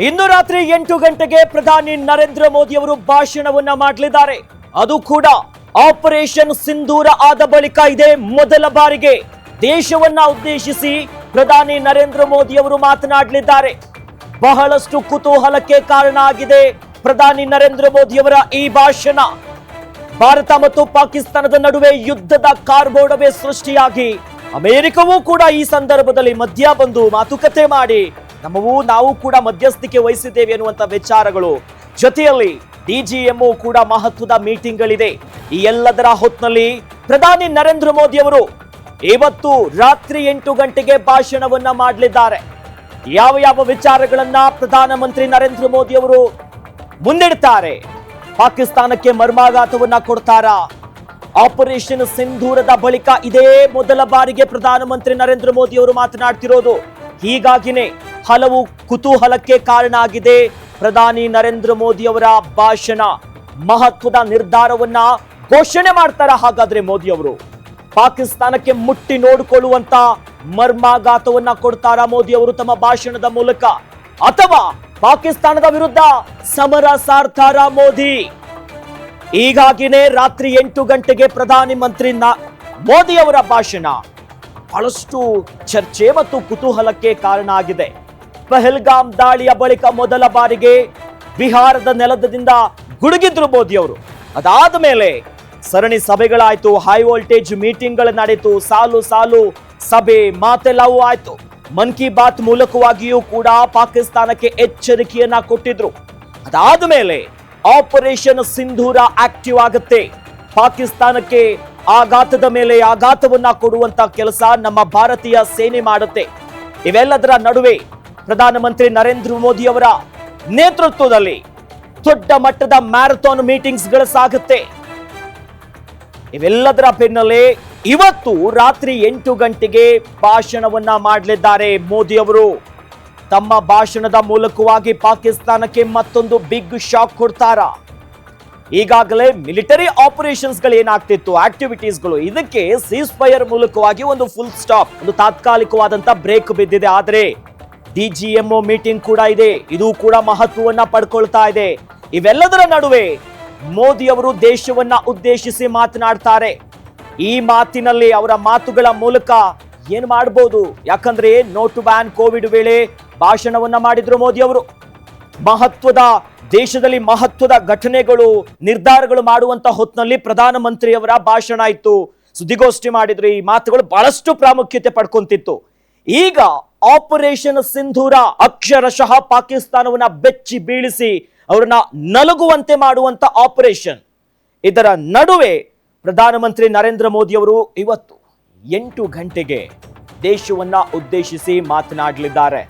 ಇಂದು ರಾತ್ರಿ 8 ಗಂಟೆಗೆ ಪ್ರಧಾನಿ ನರೇಂದ್ರ ಮೋದಿ ಅವರು ಭಾಷಣವನ್ನ ಮಾಡಲಿದ್ದಾರೆ. ಅದು ಕೂಡ ಆಪರೇಷನ್ ಸಿಂಧೂರ ಆದ ಬಳಿಕ ಇದೆ ಮೊದಲ ಬಾರಿಗೆ ದೇಶವನ್ನ ಉದ್ದೇಶಿಸಿ ಪ್ರಧಾನಿ ನರೇಂದ್ರ ಮೋದಿ ಅವರು ಮಾತನಾಡಲಿದ್ದಾರೆ. ಬಹಳಷ್ಟು ಕುತೂಹಲಕ್ಕೆ ಕಾರಣ ಆಗಿದೆ ಪ್ರಧಾನಿ ನರೇಂದ್ರ ಮೋದಿ ಅವರ ಈ ಭಾಷಣ. ಭಾರತ ಮತ್ತು ಪಾಕಿಸ್ತಾನದ ನಡುವೆ ಯುದ್ಧದ ಕಾರ್ಬೋಡವೇ ಸೃಷ್ಟಿಯಾಗಿ ಅಮೆರಿಕವೂ ಕೂಡ ಈ ಸಂದರ್ಭದಲ್ಲಿ ಮಧ್ಯ ಬಂದು ಮಾತುಕತೆ ಮಾಡಿ ನಾವು ಕೂಡ ಮಧ್ಯಸ್ಥಿಕೆ ವಹಿಸಿದ್ದೇವೆ ಎನ್ನುವಂತ ವಿಚಾರಗಳು, ಜೊತೆಯಲ್ಲಿ ಡಿಜಿಎಂಒ ಕೂಡ ಮಹತ್ವದ ಮೀಟಿಂಗ್ಗಳಿದೆ. ಈ ಎಲ್ಲದರ ಹೊತ್ತಿನಲ್ಲಿ ಪ್ರಧಾನಿ ನರೇಂದ್ರ ಮೋದಿ ಅವರು ಇವತ್ತು ರಾತ್ರಿ 8 ಗಂಟೆಗೆ ಭಾಷಣವನ್ನ ಮಾಡಲಿದ್ದಾರೆ. ಯಾವ ವಿಚಾರಗಳನ್ನ ಪ್ರಧಾನಮಂತ್ರಿ ನರೇಂದ್ರ ಮೋದಿ ಅವರು ಮುಂದಿಡ್ತಾರೆ? ಪಾಕಿಸ್ತಾನಕ್ಕೆ ಮರ್ಮಾಘಾತವನ್ನ ಕೊಡ್ತಾರಾ? ಆಪರೇಷನ್ ಸಿಂಧೂರದ ಬಳಿಕ ಇದೇ ಮೊದಲ ಬಾರಿಗೆ ಪ್ರಧಾನಮಂತ್ರಿ ನರೇಂದ್ರ ಮೋದಿ ಅವರು ಮಾತನಾಡ್ತಿರೋದು. ಹೀಗಾಗಿನೇ ಹಲವು ಕುತೂಹಲಕ್ಕೆ ಕಾರಣ ಆಗಿದೆ ಪ್ರಧಾನಿ ನರೇಂದ್ರ ಮೋದಿ ಅವರ ಭಾಷಣ. ಮಹತ್ವದ ನಿರ್ಧಾರವನ್ನ ಘೋಷಣೆ ಮಾಡ್ತಾರ ಹಾಗಾದ್ರೆ ಮೋದಿ ಅವರು? ಪಾಕಿಸ್ತಾನಕ್ಕೆ ಮುಟ್ಟಿ ನೋಡಿಕೊಳ್ಳುವಂತ ಮರ್ಮಾಘಾತವನ್ನ ಕೊಡ್ತಾರ ಮೋದಿ ಅವರು ತಮ್ಮ ಭಾಷಣದ ಮೂಲಕ, ಅಥವಾ ಪಾಕಿಸ್ತಾನದ ವಿರುದ್ಧ ಸಮರ ಸಾರ್ತಾರ ಮೋದಿ? ಹೀಗಾಗಿನೇ ರಾತ್ರಿ 8 ಗಂಟೆಗೆ ಪ್ರಧಾನಿ ಮಂತ್ರಿ ಮೋದಿ ಅವರ ಭಾಷಣ ಬಹಳಷ್ಟು ಚರ್ಚೆ ಮತ್ತು ಕುತೂಹಲಕ್ಕೆ ಕಾರಣ ಆಗಿದೆ. ಪಹಲ್ಗಾಮ್ ದಾಳಿಯ ಬಳಿಕ ಮೊದಲ ಬಾರಿಗೆ ಬಿಹಾರದ ನೆಲದಿಂದ ಗುಡುಗಿದ್ರು ಮೋದಿ ಅವರು. ಅದಾದ ಮೇಲೆ ಸರಣಿ ಸಭೆಗಳಾಯ್ತು, ಹೈ ವೋಲ್ಟೇಜ್ ಮೀಟಿಂಗ್ಗಳು ನಡೀತು, ಸಾಲು ಸಭೆ ಮಾತೆಲ್ಲವೂ ಆಯ್ತು. ಮನ್ ಕಿ ಬಾತ್ ಮೂಲಕವಾಗಿಯೂ ಕೂಡ ಪಾಕಿಸ್ತಾನಕ್ಕೆ ಎಚ್ಚರಿಕೆಯನ್ನ ಕೊಟ್ಟಿದ್ರು. ಅದಾದ ಮೇಲೆ ಆಪರೇಷನ್ ಸಿಂಧೂರ ಆಕ್ಟಿವ್ ಆಗುತ್ತೆ. ಪಾಕಿಸ್ತಾನಕ್ಕೆ ಆಘಾತದ ಮೇಲೆ ಆಘಾತವನ್ನ ಕೊಡುವಂತ ಕೆಲಸ ನಮ್ಮ ಭಾರತೀಯ ಸೇನೆ ಮಾಡುತ್ತೆ. ಇವೆಲ್ಲದರ ನಡುವೆ ಪ್ರಧಾನಮಂತ್ರಿ ನರೇಂದ್ರ ಮೋದಿ ಅವರ ನೇತೃತ್ವದಲ್ಲಿ ದೊಡ್ಡ ಮಟ್ಟದ ಮ್ಯಾರಥಾನ್ ಮೀಟಿಂಗ್ಸ್ಗಳು ಸಾಗುತ್ತೆ. ಇವೆಲ್ಲದರ ಬೆನ್ನಲ್ಲೇ ಇವತ್ತು ರಾತ್ರಿ 8 ಗಂಟೆಗೆ ಭಾಷಣವನ್ನ ಮಾಡಲಿದ್ದಾರೆ ಮೋದಿ ಅವರು. ತಮ್ಮ ಭಾಷಣದ ಮೂಲಕವಾಗಿ ಪಾಕಿಸ್ತಾನಕ್ಕೆ ಮತ್ತೊಂದು ಬಿಗ್ ಶಾಕ್ ಕೊಡ್ತಾರ. ಈಗಾಗಲೇ ಮಿಲಿಟರಿ ಆಪರೇಷನ್ಸ್ ಗಳು ಏನಾಗ್ತಿತ್ತು, ಆಕ್ಟಿವಿಟೀಸ್ಗಳು, ಇದಕ್ಕೆ ಸೀಸ್ ಫೈರ್ ಮೂಲಕವಾಗಿ ಒಂದು ಫುಲ್ ಸ್ಟಾಪ್, ಒಂದು ತಾತ್ಕಾಲಿಕವಾದಂತ ಬ್ರೇಕ್ ಬಿದ್ದಿದೆ. ಆದ್ರೆ ಡಿಜಿಎಂಒ ಮೀಟಿಂಗ್ ಕೂಡ ಇದೆ, ಇದು ಕೂಡ ಮಹತ್ವವನ್ನ ಪಡ್ಕೊಳ್ತಾ ಇದೆ. ಇವೆಲ್ಲದರ ನಡುವೆ ಮೋದಿ ಅವರು ದೇಶವನ್ನ ಉದ್ದೇಶಿಸಿ ಮಾತನಾಡ್ತಾರೆ. ಈ ಮಾತಿನಲ್ಲಿ ಅವರ ಮಾತುಗಳ ಮೂಲಕ ಏನ್ ಮಾಡಬಹುದು? ಯಾಕಂದ್ರೆ ನೋಟು ಬ್ಯಾನ್, ಕೋವಿಡ್ ವೇಳೆ ಭಾಷಣವನ್ನ ಮಾಡಿದ್ರು ಮೋದಿ ಅವರು. ದೇಶದಲ್ಲಿ ಮಹತ್ವದ ಘಟನೆಗಳು, ನಿರ್ಧಾರಗಳು ಮಾಡುವಂತ ಹೊತ್ತಿನಲ್ಲಿ ಪ್ರಧಾನಮಂತ್ರಿಯವರ ಭಾಷಣ ಇತ್ತು, ಸುದ್ದಿಗೋಷ್ಠಿ ಮಾಡಿದ್ರು. ಈ ಮಾತುಗಳು ಬಹಳಷ್ಟು ಪ್ರಾಮುಖ್ಯತೆ ಪಡ್ಕೊಂತಿತ್ತು. ಈಗ ಆಪರೇಷನ್ ಸಿಂಧೂರ ಅಕ್ಷರಶಃ ಪಾಕಿಸ್ತಾನವನ್ನ ಬೆಚ್ಚಿ ಬೀಳಿಸಿ ಅವರನ್ನ ನಲಗುವಂತೆ ಮಾಡುವಂತ ಆಪರೇಷನ್. ಇದರ ನಡುವೆ ಪ್ರಧಾನಮಂತ್ರಿ ನರೇಂದ್ರ ಮೋದಿ ಅವರು ಇವತ್ತು 8 ಗಂಟೆಗೆ ದೇಶವನ್ನ ಉದ್ದೇಶಿಸಿ ಮಾತನಾಡಲಿದ್ದಾರೆ.